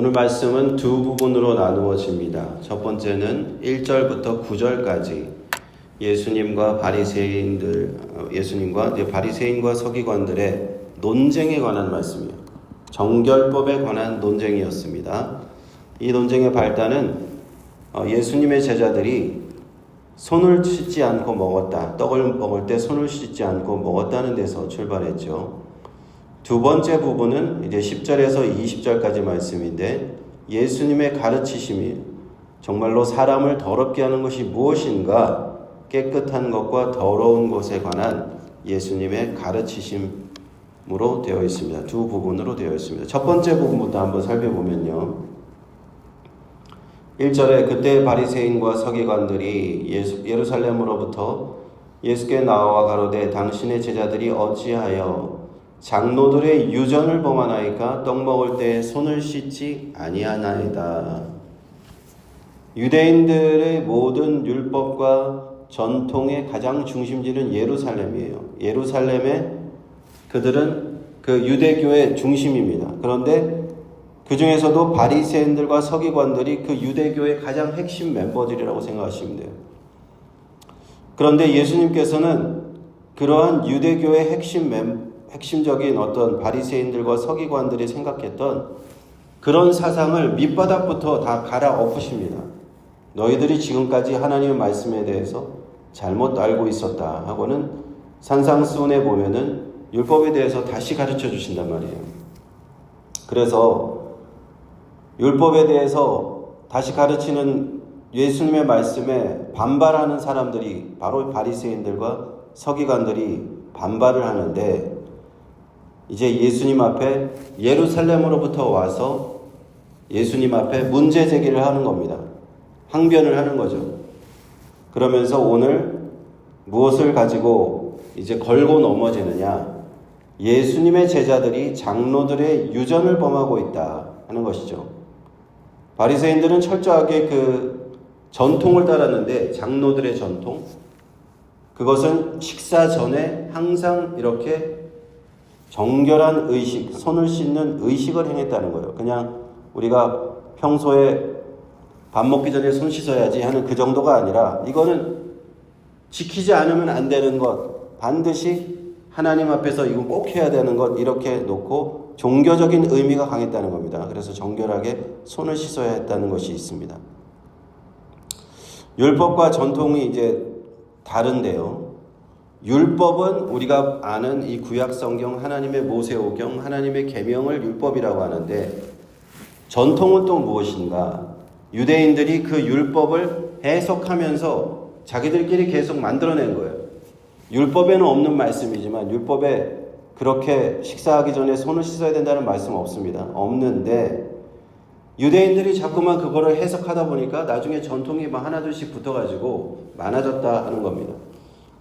오늘 말씀은 두 부분으로 나누어집니다. 첫 번째는 1절부터 9절까지 예수님과 바리새인과 서기관들의 논쟁에 관한 말씀이에요. 정결법에 관한 논쟁이었습니다. 이 논쟁의 발단은 예수님의 제자들이 손을 씻지 않고 먹었다. 떡을 먹을 때 손을 씻지 않고 먹었다는 데서 출발했죠. 두 번째 부분은 이제 10절에서 20절까지 말씀인데 예수님의 가르치심이 정말로 사람을 더럽게 하는 것이 무엇인가, 깨끗한 것과 더러운 것에 관한 예수님의 가르치심으로 되어 있습니다. 두 부분으로 되어 있습니다. 첫 번째 부분부터 한번 살펴보면요. 1절에 그때 바리새인과 서기관들이 예루살렘으로부터 예수께 나와 가로되 당신의 제자들이 어찌하여 장로들의 유전을 범하나이까 떡 먹을 때 손을 씻지 아니하나이다. 유대인들의 모든 율법과 전통의 가장 중심지는 예루살렘이에요. 예루살렘에 그들은 그 유대교의 중심입니다. 그런데 그 중에서도 바리새인들과 서기관들이 그 유대교의 가장 핵심 멤버들이라고 생각하시면 돼요. 그런데 예수님께서는 그러한 유대교의 핵심적인 어떤 바리새인들과 서기관들이 생각했던 그런 사상을 밑바닥부터 다 갈아엎으십니다. 너희들이 지금까지 하나님의 말씀에 대해서 잘못 알고 있었다 하고는 산상수훈에 보면은 율법에 대해서 다시 가르쳐 주신단 말이에요. 그래서 율법에 대해서 다시 가르치는 예수님의 말씀에 반발하는 사람들이 바로 바리새인들과 서기관들이 반발을 하는데, 이제 예수님 앞에 예루살렘으로부터 와서 예수님 앞에 문제 제기를 하는 겁니다. 항변을 하는 거죠. 그러면서 오늘 무엇을 가지고 이제 걸고 넘어지느냐? 예수님의 제자들이 장로들의 유전을 범하고 있다 하는 것이죠. 바리새인들은 철저하게 그 전통을 따랐는데, 장로들의 전통, 그것은 식사 전에 항상 이렇게 정결한 의식, 손을 씻는 의식을 행했다는 거예요. 그냥 우리가 평소에 밥 먹기 전에 손 씻어야지 하는 그 정도가 아니라, 이거는 지키지 않으면 안 되는 것, 반드시 하나님 앞에서 이건 꼭 해야 되는 것, 이렇게 놓고 종교적인 의미가 강했다는 겁니다. 그래서 정결하게 손을 씻어야 했다는 것이 있습니다. 율법과 전통이 이제 다른데요. 율법은 우리가 아는 이 구약 성경, 하나님의 모세오경, 하나님의 계명을 율법이라고 하는데, 전통은 또 무엇인가? 유대인들이 그 율법을 해석하면서 자기들끼리 계속 만들어낸 거예요. 율법에는 없는 말씀이지만, 율법에 그렇게 식사하기 전에 손을 씻어야 된다는 말씀 없습니다. 없는데 유대인들이 자꾸만 그거를 해석하다 보니까 나중에 전통이 막 하나둘씩 붙어가지고 많아졌다 하는 겁니다.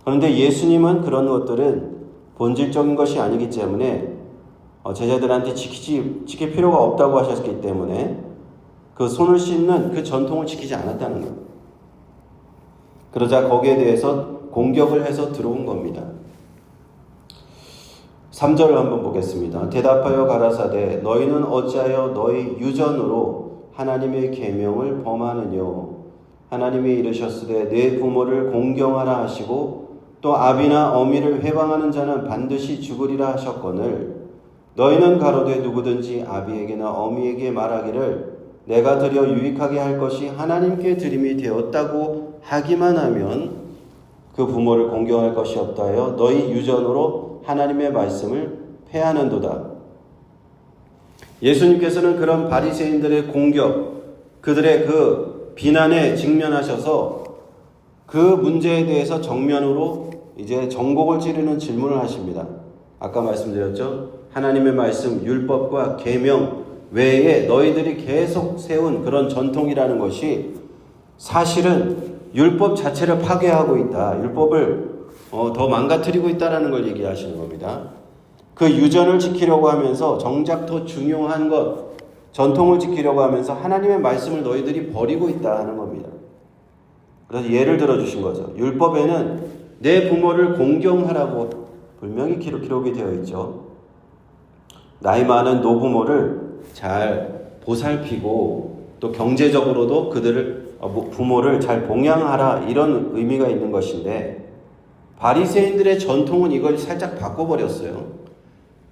그런데 예수님은 그런 것들은 본질적인 것이 아니기 때문에 제자들한테 지킬 필요가 없다고 하셨기 때문에 그 손을 씻는 그 전통을 지키지 않았다는 거예요. 그러자 거기에 대해서 공격을 해서 들어온 겁니다. 3절을 한번 보겠습니다. 대답하여 가라사대 너희는 어찌하여 너희 유전으로 하나님의 계명을 범하느뇨. 하나님이 이르셨으되 내 부모를 공경하라 하시고 또 아비나 어미를 회방하는 자는 반드시 죽으리라 하셨거늘 너희는 가로되 누구든지 아비에게나 어미에게 말하기를 내가 드려 유익하게 할 것이 하나님께 드림이 되었다고 하기만 하면 그 부모를 공경할 것이 없다 하여 너희 유전으로 하나님의 말씀을 폐하는도다. 예수님께서는 그런 바리새인들의 공격, 그들의 그 비난에 직면하셔서 그 문제에 대해서 정면으로 이제 전곡을 찌르는 질문을 하십니다. 아까 말씀드렸죠? 하나님의 말씀, 율법과 계명 외에 너희들이 계속 세운 그런 전통이라는 것이 사실은 율법 자체를 파괴하고 있다. 율법을 더 망가뜨리고 있다는 걸 얘기하시는 겁니다. 그 유전을 지키려고 하면서 정작 더 중요한 것, 전통을 지키려고 하면서 하나님의 말씀을 너희들이 버리고 있다 하는 겁니다. 그래서 예를 들어주신 거죠. 율법에는 내 부모를 공경하라고 분명히 기록이 되어 있죠. 나이 많은 노부모를 잘 보살피고 또 경제적으로도 그들을 부모를 잘 봉양하라 이런 의미가 있는 것인데 바리새인들의 전통은 이걸 살짝 바꿔버렸어요.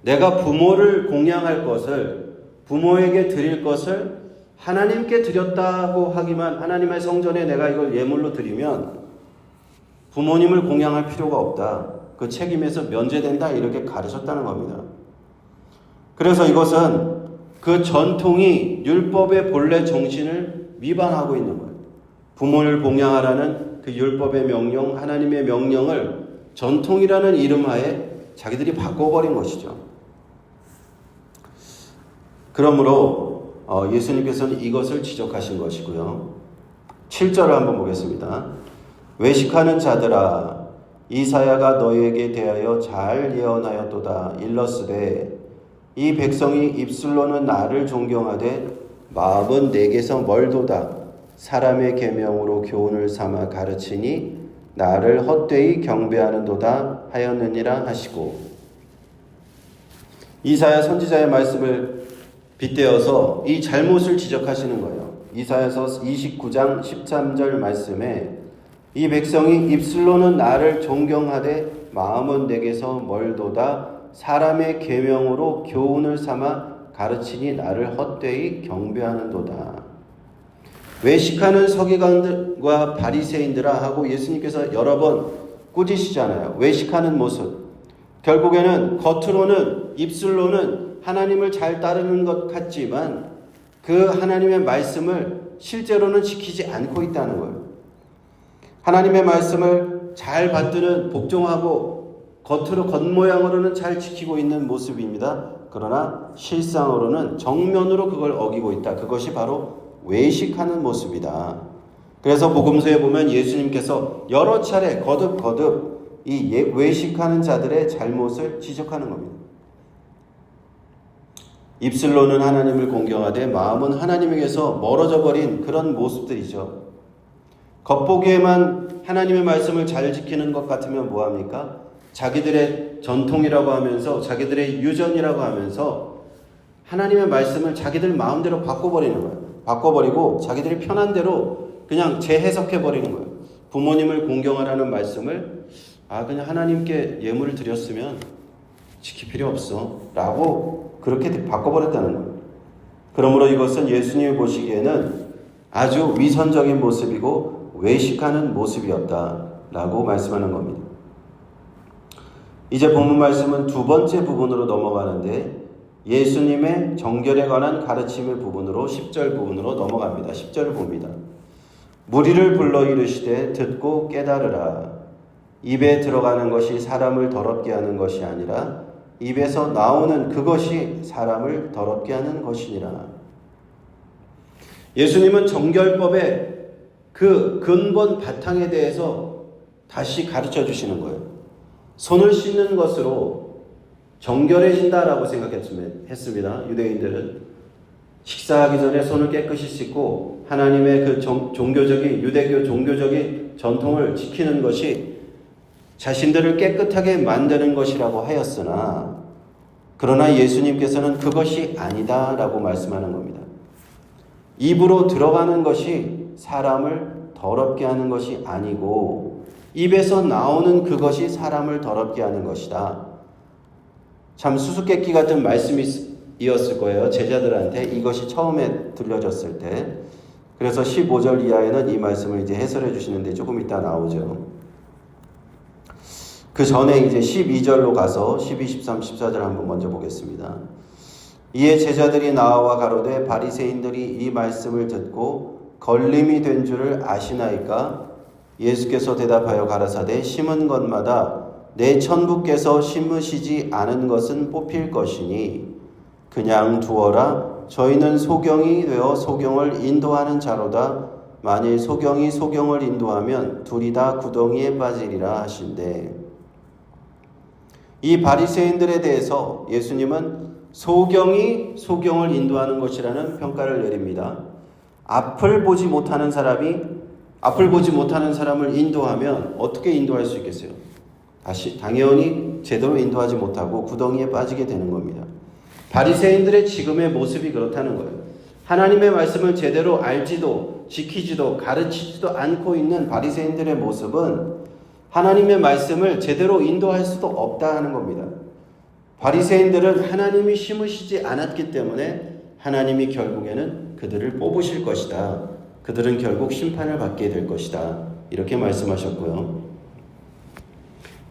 내가 부모를 공양할 것을 부모에게 드릴 것을 하나님께 드렸다고 하기만 하나님의 성전에 내가 이걸 예물로 드리면 부모님을 공양할 필요가 없다. 그 책임에서 면제된다 이렇게 가르쳤다는 겁니다. 그래서 이것은 그 전통이 율법의 본래 정신을 위반하고 있는 거예요. 부모를 봉양하라는 그 율법의 명령, 하나님의 명령을 전통이라는 이름하에 자기들이 바꿔버린 것이죠. 그러므로 예수님께서는 이것을 지적하신 것이고요. 7절을 한번 보겠습니다. 외식하는 자들아 이사야가 너희에게 대하여 잘 예언하였도다. 일러스되 이 백성이 입술로는 나를 존경하되 마음은 내게서 멀도다. 사람의 계명으로 교훈을 삼아 가르치니 나를 헛되이 경배하는도다 하였느니라 하시고, 이사야 선지자의 말씀을 빗대어서 이 잘못을 지적하시는 거예요. 이사야서 29장 13절 말씀에 이 백성이 입술로는 나를 존경하되 마음은 내게서 멀도다. 사람의 계명으로 교훈을 삼아 가르치니 나를 헛되이 경배하는도다. 외식하는 서기관들과 바리새인들아 하고 예수님께서 여러 번 꾸짖으시잖아요. 외식하는 모습. 결국에는 겉으로는 입술로는 하나님을 잘 따르는 것 같지만 그 하나님의 말씀을 실제로는 지키지 않고 있다는 거예요. 하나님의 말씀을 잘 받드는 복종하고 겉으로 겉모양으로는 잘 지키고 있는 모습입니다. 그러나 실상으로는 정면으로 그걸 어기고 있다. 그것이 바로 외식하는 모습이다. 그래서 복음서에 보면 예수님께서 여러 차례 거듭 이 외식하는 자들의 잘못을 지적하는 겁니다. 입술로는 하나님을 공경하되 마음은 하나님에게서 멀어져 버린 그런 모습들이죠. 겉보기에만 하나님의 말씀을 잘 지키는 것 같으면 뭐합니까? 자기들의 전통이라고 하면서 자기들의 유전이라고 하면서 하나님의 말씀을 자기들 마음대로 바꿔버리는 거예요. 바꿔버리고 자기들이 편한 대로 그냥 재해석해버리는 거예요. 부모님을 공경하라는 말씀을 그냥 하나님께 예물을 드렸으면 지킬 필요 없어 라고 그렇게 바꿔버렸다는 거예요. 그러므로 이것은 예수님이 보시기에는 아주 위선적인 모습이고 외식하는 모습이었다라고 말씀하는 겁니다. 이제 본문 말씀은 두 번째 부분으로 넘어가는데 예수님의 정결에 관한 가르침의 부분으로 10절 부분으로 넘어갑니다. 10절을 봅니다. 무리를 불러 이르시되 듣고 깨달으라. 입에 들어가는 것이 사람을 더럽게 하는 것이 아니라 입에서 나오는 그것이 사람을 더럽게 하는 것이니라. 예수님은 정결법의 그 근본 바탕에 대해서 다시 가르쳐 주시는 거예요. 손을 씻는 것으로 정결해진다라고 생각했습니다. 유대인들은 식사하기 전에 손을 깨끗이 씻고 하나님의 그 종교적인 유대교 종교적인 전통을 지키는 것이 자신들을 깨끗하게 만드는 것이라고 하였으나 그러나 예수님께서는 그것이 아니다라고 말씀하는 겁니다. 입으로 들어가는 것이 사람을 더럽게 하는 것이 아니고 입에서 나오는 그것이 사람을 더럽게 하는 것이다. 참 수수께끼 같은 말씀이었을 거예요. 제자들한테 이것이 처음에 들려졌을 때. 그래서 15절 이하에는 이 말씀을 이제 해설해 주시는데 조금 이따 나오죠. 그 전에 이제 12절로 가서 12, 13, 14절 한번 먼저 보겠습니다. 이에 제자들이 나와 가로되 바리새인들이 이 말씀을 듣고 걸림이 된 줄을 아시나이까? 예수께서 대답하여 가라사대 심은 것마다 내 천부께서 심으시지 않은 것은 뽑힐 것이니 그냥 두어라. 저희는 소경이 되어 소경을 인도하는 자로다. 만일 소경이 소경을 인도하면 둘이 다 구덩이에 빠지리라 하신대. 이 바리새인들에 대해서 예수님은 소경이 소경을 인도하는 것이라는 평가를 내립니다. 앞을 보지 못하는 사람을 인도하면 어떻게 인도할 수 있겠어요? 당연히 제대로 인도하지 못하고 구덩이에 빠지게 되는 겁니다. 바리새인들의 지금의 모습이 그렇다는 거예요. 하나님의 말씀을 제대로 알지도 지키지도 가르치지도 않고 있는 바리새인들의 모습은 하나님의 말씀을 제대로 인도할 수도 없다 하는 겁니다. 바리새인들은 하나님이 심으시지 않았기 때문에 하나님이 결국에는 그들을 뽑으실 것이다. 그들은 결국 심판을 받게 될 것이다. 이렇게 말씀하셨고요.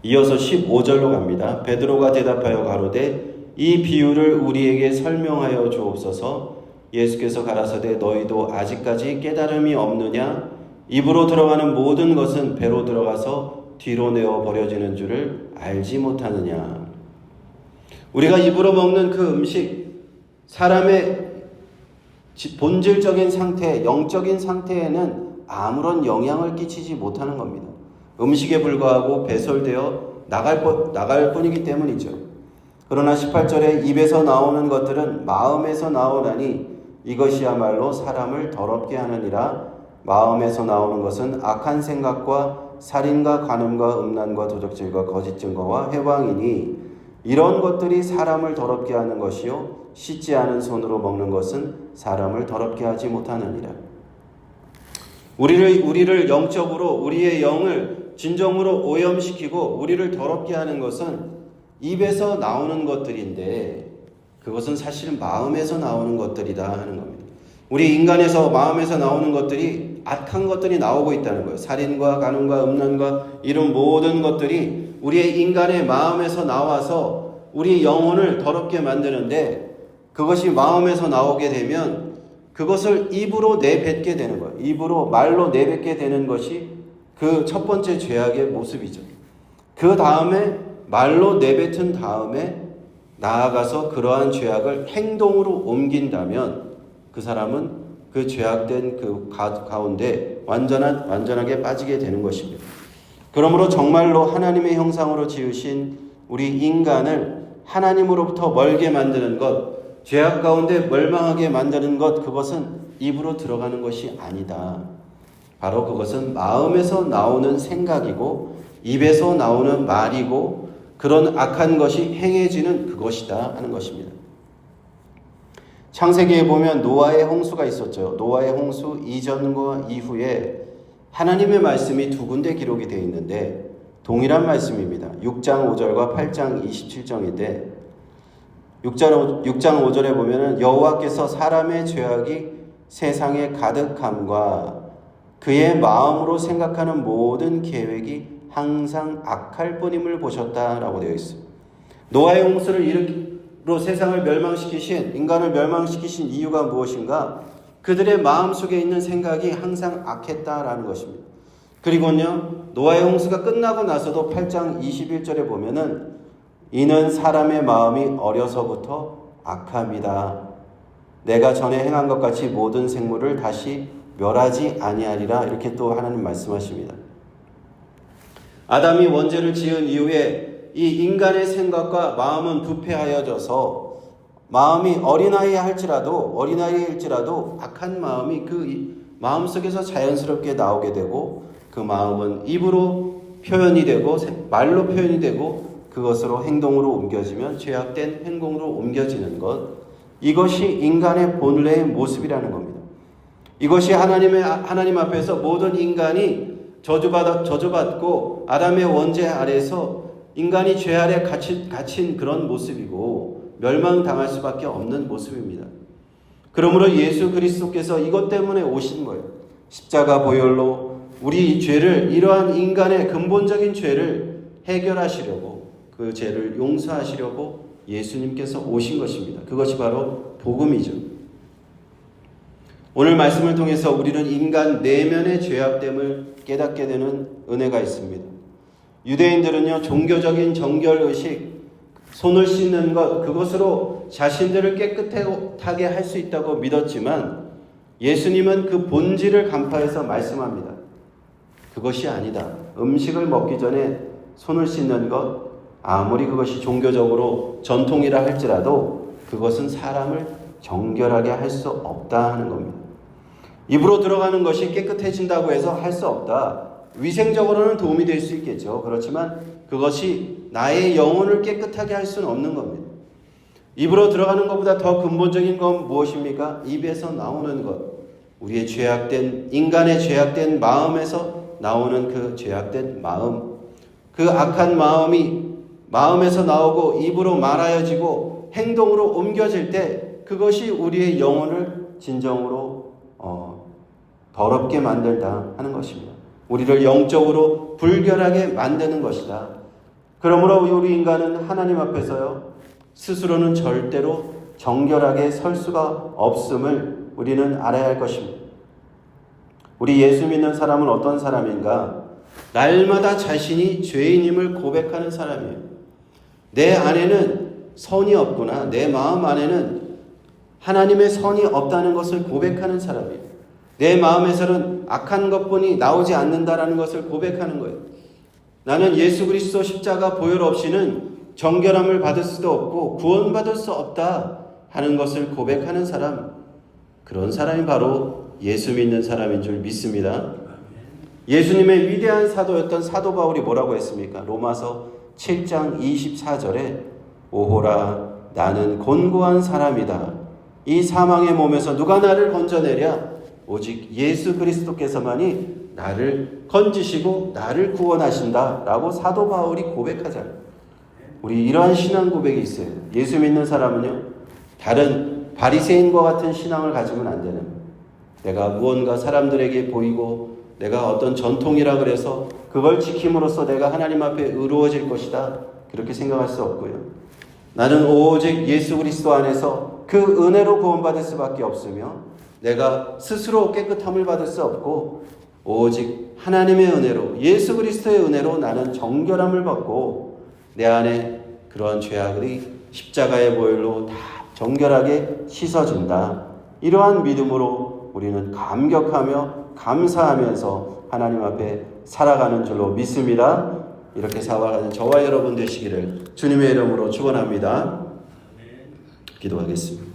이어서 15절로 갑니다. 베드로가 대답하여 가로되 이 비유를 우리에게 설명하여 주옵소서. 예수께서 가라사대 너희도 아직까지 깨달음이 없느냐? 입으로 들어가는 모든 것은 배로 들어가서 뒤로 내어 버려지는 줄을 알지 못하느냐? 우리가 입으로 먹는 그 음식, 사람의 본질적인 상태, 영적인 상태에는 아무런 영향을 끼치지 못하는 겁니다. 음식에 불과하고 배설되어 나갈 뿐이기 때문이죠. 그러나 18절에 입에서 나오는 것들은 마음에서 나오나니 이것이야말로 사람을 더럽게 하느니라. 마음에서 나오는 것은 악한 생각과 살인과 간음과 음란과 도적질과 거짓 증거와 회방이니 이런 것들이 사람을 더럽게 하는 것이요 씻지 않은 손으로 먹는 것은 사람을 더럽게 하지 못하느니라. 우리를 영적으로 우리의 영을 진정으로 오염시키고 우리를 더럽게 하는 것은 입에서 나오는 것들인데 그것은 사실 마음에서 나오는 것들이다 하는 겁니다. 우리 인간에서 마음에서 나오는 것들이 악한 것들이 나오고 있다는 거예요. 살인과 간음과 음란과 이런 모든 것들이 우리의 인간의 마음에서 나와서 우리 영혼을 더럽게 만드는데 그것이 마음에서 나오게 되면 그것을 입으로 내뱉게 되는 거예요. 입으로 말로 내뱉게 되는 것이 그 첫 번째 죄악의 모습이죠. 그 다음에 말로 내뱉은 다음에 나아가서 그러한 죄악을 행동으로 옮긴다면 그 사람은 그 죄악된 그 가운데 완전하게 빠지게 되는 것입니다. 그러므로 정말로 하나님의 형상으로 지으신 우리 인간을 하나님으로부터 멀게 만드는 것, 죄악 가운데 멸망하게 만드는 것, 그것은 입으로 들어가는 것이 아니다. 바로 그것은 마음에서 나오는 생각이고 입에서 나오는 말이고 그런 악한 것이 행해지는 그것이다 하는 것입니다. 창세기에 보면 노아의 홍수가 있었죠. 노아의 홍수 이전과 이후에 하나님의 말씀이 두 군데 기록이 되어 있는데 동일한 말씀입니다. 6장 5절과 8장 27절인데 6장 5절에 보면은 여호와께서 사람의 죄악이 세상에 가득함과 그의 마음으로 생각하는 모든 계획이 항상 악할 뿐임을 보셨다라고 되어 있어요. 노아의 홍수를 일으키로 세상을 멸망시키신 인간을 멸망시키신 이유가 무엇인가? 그들의 마음속에 있는 생각이 항상 악했다라는 것입니다. 그리고요 노아의 홍수가 끝나고 나서도 8장 21절에 보면은 이는 사람의 마음이 어려서부터 악함이다. 내가 전에 행한 것 같이 모든 생물을 다시 멸하지 아니하리라. 이렇게 또 하나님 말씀하십니다. 아담이 원죄를 지은 이후에 이 인간의 생각과 마음은 부패하여져서 마음이 어린아이일지라도 악한 마음이 그 마음속에서 자연스럽게 나오게 되고 그 마음은 입으로 표현이 되고 말로 표현이 되고 그것으로 행동으로 옮겨지면 죄악된 행동으로 옮겨지는 것, 이것이 인간의 본래의 모습이라는 겁니다. 이것이 하나님 앞에서 모든 인간이 저주받고 아담의 원죄 아래서 인간이 죄 아래 갇힌 그런 모습이고 멸망당할 수밖에 없는 모습입니다. 그러므로 예수 그리스도께서 이것 때문에 오신 거예요. 십자가 보혈로 우리 죄를, 이러한 인간의 근본적인 죄를 해결하시려고, 그 죄를 용서하시려고 예수님께서 오신 것입니다. 그것이 바로 복음이죠. 오늘 말씀을 통해서 우리는 인간 내면의 죄악됨을 깨닫게 되는 은혜가 있습니다. 유대인들은요, 종교적인 정결의식, 손을 씻는 것, 그것으로 자신들을 깨끗하게 할 수 있다고 믿었지만 예수님은 그 본질을 간파해서 말씀합니다. 그것이 아니다. 음식을 먹기 전에 손을 씻는 것, 아무리 그것이 종교적으로 전통이라 할지라도 그것은 사람을 정결하게 할 수 없다 하는 겁니다. 입으로 들어가는 것이 깨끗해진다고 해서 할 수 없다. 위생적으로는 도움이 될 수 있겠죠. 그렇지만 그것이 나의 영혼을 깨끗하게 할 수는 없는 겁니다. 입으로 들어가는 것보다 더 근본적인 건 무엇입니까? 입에서 나오는 것. 우리의 죄악된, 인간의 죄악된 마음에서 나오는 그 죄악된 마음. 그 악한 마음이 마음에서 나오고 입으로 말하여지고 행동으로 옮겨질 때 그것이 우리의 영혼을 진정으로 더럽게 만들다 하는 것입니다. 우리를 영적으로 불결하게 만드는 것이다. 그러므로 우리 인간은 하나님 앞에서요, 스스로는 절대로 정결하게 설 수가 없음을 우리는 알아야 할 것입니다. 우리 예수 믿는 사람은 어떤 사람인가? 날마다 자신이 죄인임을 고백하는 사람이에요. 내 안에는 선이 없구나. 내 마음 안에는 하나님의 선이 없다는 것을 고백하는 사람이에요. 내 마음에서는 악한 것뿐이 나오지 않는다라는 것을 고백하는 거예요. 나는 예수 그리스도 십자가 보혈 없이는 정결함을 받을 수도 없고 구원받을 수 없다 하는 것을 고백하는 사람, 그런 사람이 바로 예수 믿는 사람인 줄 믿습니다. 예수님의 위대한 사도였던 사도 바울이 뭐라고 했습니까? 로마서 7장 24절에 오호라 나는 곤고한 사람이다. 이 사망의 몸에서 누가 나를 건져내랴? 오직 예수 그리스도께서만이 나를 건지시고 나를 구원하신다 라고 사도 바울이 고백하잖아요. 우리 이러한 신앙 고백이 있어요. 예수 믿는 사람은요, 다른 바리새인과 같은 신앙을 가지면 안 되는 거예요. 내가 무언가 사람들에게 보이고 내가 어떤 전통이라 그래서 그걸 지킴으로써 내가 하나님 앞에 의로워질 것이다, 그렇게 생각할 수 없고요. 나는 오직 예수 그리스도 안에서 그 은혜로 구원받을 수밖에 없으며 내가 스스로 깨끗함을 받을 수 없고 오직 하나님의 은혜로, 예수 그리스도의 은혜로 나는 정결함을 받고 내 안에 그러한 죄악이 십자가의 보혈로 다 정결하게 씻어진다. 이러한 믿음으로 우리는 감격하며 감사하면서 하나님 앞에 살아가는 줄로 믿습니다. 이렇게 살아가는 저와 여러분 되시기를 주님의 이름으로 축원합니다. 기도하겠습니다.